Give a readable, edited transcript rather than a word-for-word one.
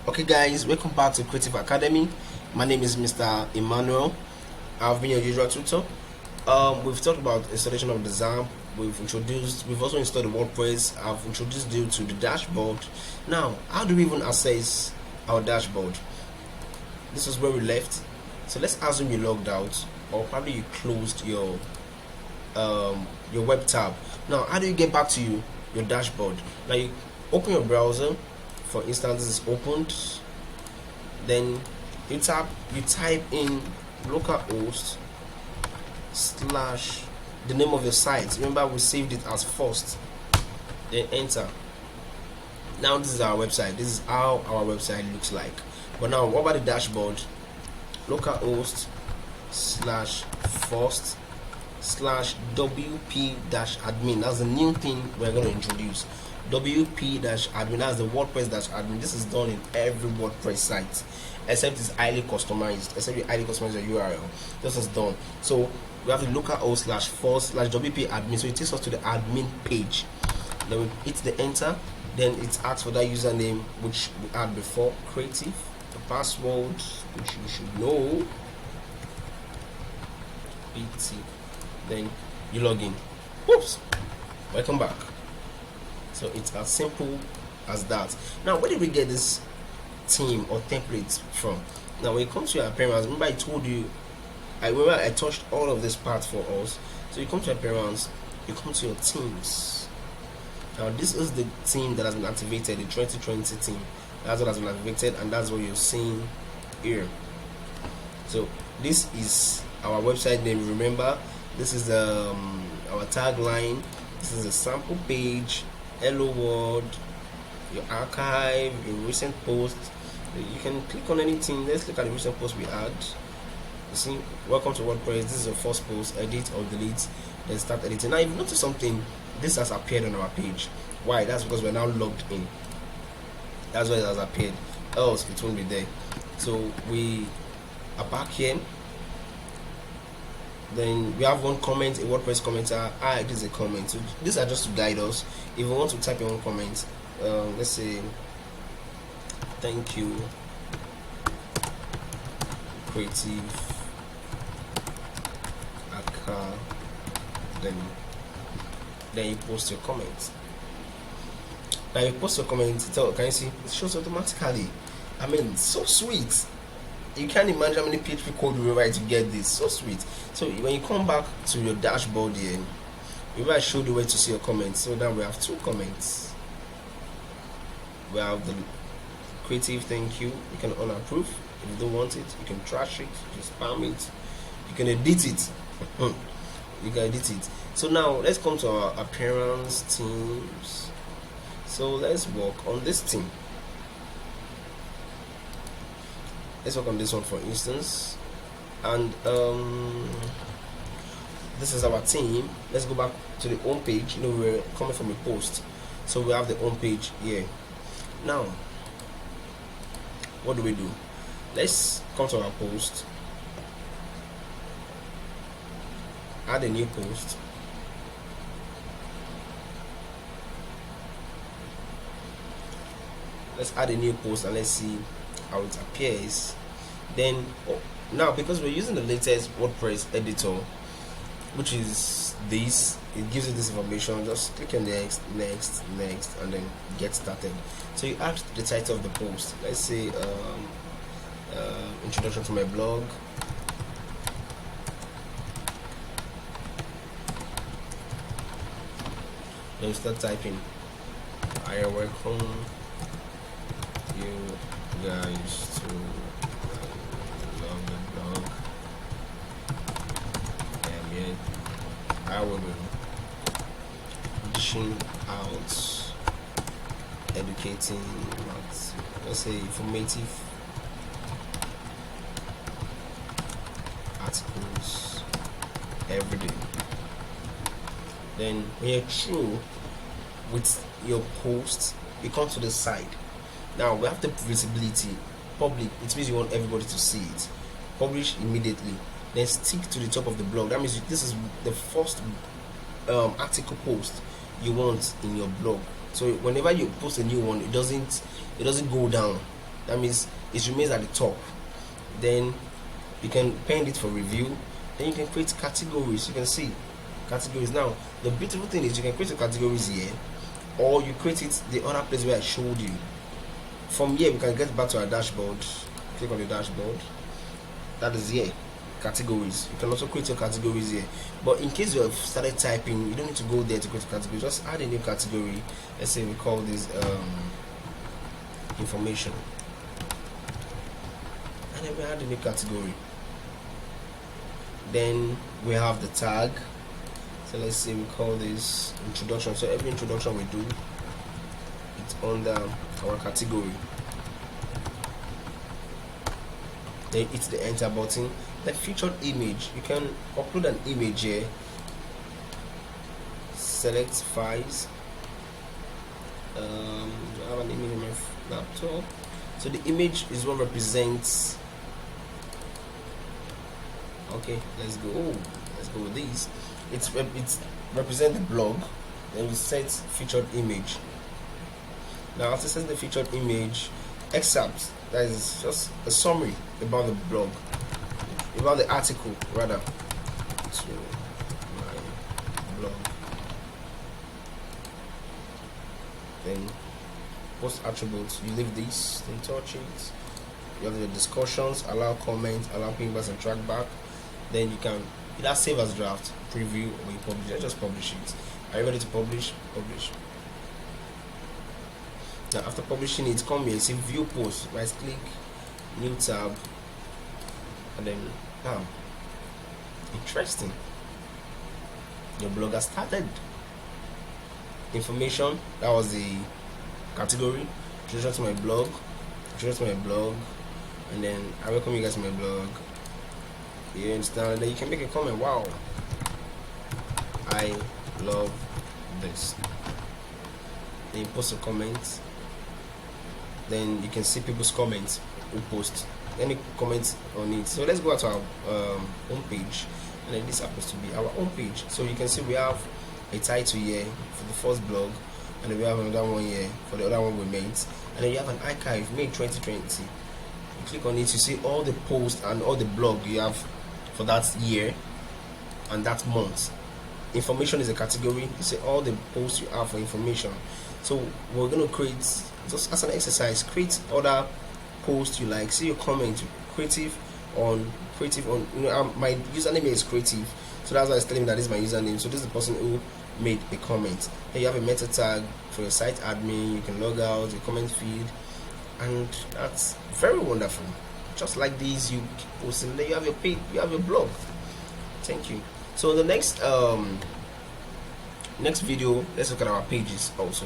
Okay guys, welcome back to Creative Academy. My name is Mr. Emmanuel. I've been your usual tutor. We've talked about installation of the XAMPP. We've also installed the WordPress. I've introduced you to the dashboard. Now, how do we even access our dashboard? This is where we left. So let's assume you logged out, or probably you closed your web tab. Now, how do you get back to your dashboard? Now, you open your browser. For instance, this is opened, then you type in localhost / the name of your site. Remember, we saved it as first, then enter. Now this is our website. This is how our website looks like. But now, what about the dashboard? Localhost / first / wp-admin. That's the new thing we're going to introduce. WP-admin, that's the WordPress-admin. This is done in every WordPress site, except it's highly customized. Except you highly customize your URL. This is done. So we have the localhost / first / WP-admin. So it takes us to the admin page. Then we hit the enter. Then it asks for that username which we had before, creative, the password which you should know, BT. Then you log in. Whoops! Welcome back. So it's as simple as that. Now, where did we get this theme or template from? Now, when it comes to your appearance, remember I told you, I touched all of this part for us. So you come to appearance, you come to your themes. Now, this is the theme that has been activated, the 2020 theme. That's what has been activated, and that's what you're seeing here. So this is our website name. Remember, this is our tagline. This is a sample page. Hello world, your archive, your recent post. You can click on anything. Let's look at the recent post we had. You see, welcome to WordPress. This is your first post. Edit or delete, then start editing. Now, if you notice something, this has appeared on our page. Why? That's because we're now logged in. That's why it has appeared. Else it won't be there. So we are back here. Then we have one comment, a WordPress commenter. This is a comment. So these are just to guide us. If you want to type your own comment, let's say thank you, Creative Academy. Then you post your comment. Now you post your comment. Can you see? It shows automatically. I mean, it's so sweet. You can't imagine how many PHP code you write to get this. So sweet. So when you come back to your dashboard here, I showed you where to see your comments. So now we have two comments. We have the creative thank you. You can unapprove. If you don't want it, you can trash it, you can spam it, you can edit it. You can edit it. So now let's come to our appearance themes. So let's work on this theme. Let's work on this one for instance, and this is our theme. Let's go back to the home page. We're coming from a post, so we have the home page here. Now, what do we do? Let's come to our post, add a new post. Let's add a new post and let's see how it appears. Then now, because we're using the latest WordPress editor, which is this, it gives you this information. Just click on next, and then get started. So you add the title of the post. Let's say introduction to my blog. Then you start typing. I welcome you guys to love the blog. And yet I will be dishing out educating, let's say informative articles every day. Then when you're through with your post, you come to the side. Now we have the visibility, public. It means you want everybody to see it. Publish immediately. Then stick to the top of the blog. That means this is the first article post you want in your blog. So whenever you post a new one, it doesn't go down. That means it remains at the top. Then you can pen it for review. Then you can create categories. You can see categories. Now the beautiful thing is you can create the categories here, or you create it the other place where I showed you. From here we can get back to our dashboard. Click on the dashboard. That is here, categories. You can also create your categories here, but in case you have started typing, you don't need to go there to create a category. Just add a new category. Let's say we call this information, and then we add a new category. Then we have the tag. So let's say we call this introduction. So every introduction we do, it's under our category. Then it's the enter button. The featured image, you can upload an image here. Select files. I have an image on my laptop. So the image is what represents. Okay, let's go. Let's go with these. It's represent the blog. Then we set featured image. Now after setting the featured image, excerpt, that is just a summary about the blog, about the article rather. So my blog. Then post attributes, you leave this, then touch it. You have the discussions, allow comments, allow pingers and track back. Then you can either save as draft, preview, or you publish it. Just publish it. Are you ready to publish? Publish. Now after publishing it, come here, see view post, right click, new tab, and then bam. Interesting. Your blog has started. Information, that was the category. Introduction to my blog. Introduction to my blog. And then I welcome you guys to my blog. You understand? And then you can make a comment. Wow, I love this. Then you post a comment. Then you can see people's comments who post any comments on it. So let's go to our home page, and then this happens to be our home page. So you can see we have a title here for the first blog, and then we have another one here for the other one we made, and then you have an archive May 2020. You click on it, you see all the posts and all the blog you have for that year and that month. Information is a category. You see all the posts you have for information. So we're going to create, just as an exercise, create other posts you like. See your comment, creative on, you know, my username is creative, so that's why it's telling me that this is my username. So this is the person who made a comment. Then you have a meta tag for your site admin. You can log out your comment feed, and that's very wonderful. Just like these, you keep posting. Then you have your page, you have your blog. Thank you. So the next video, let's look at our pages also.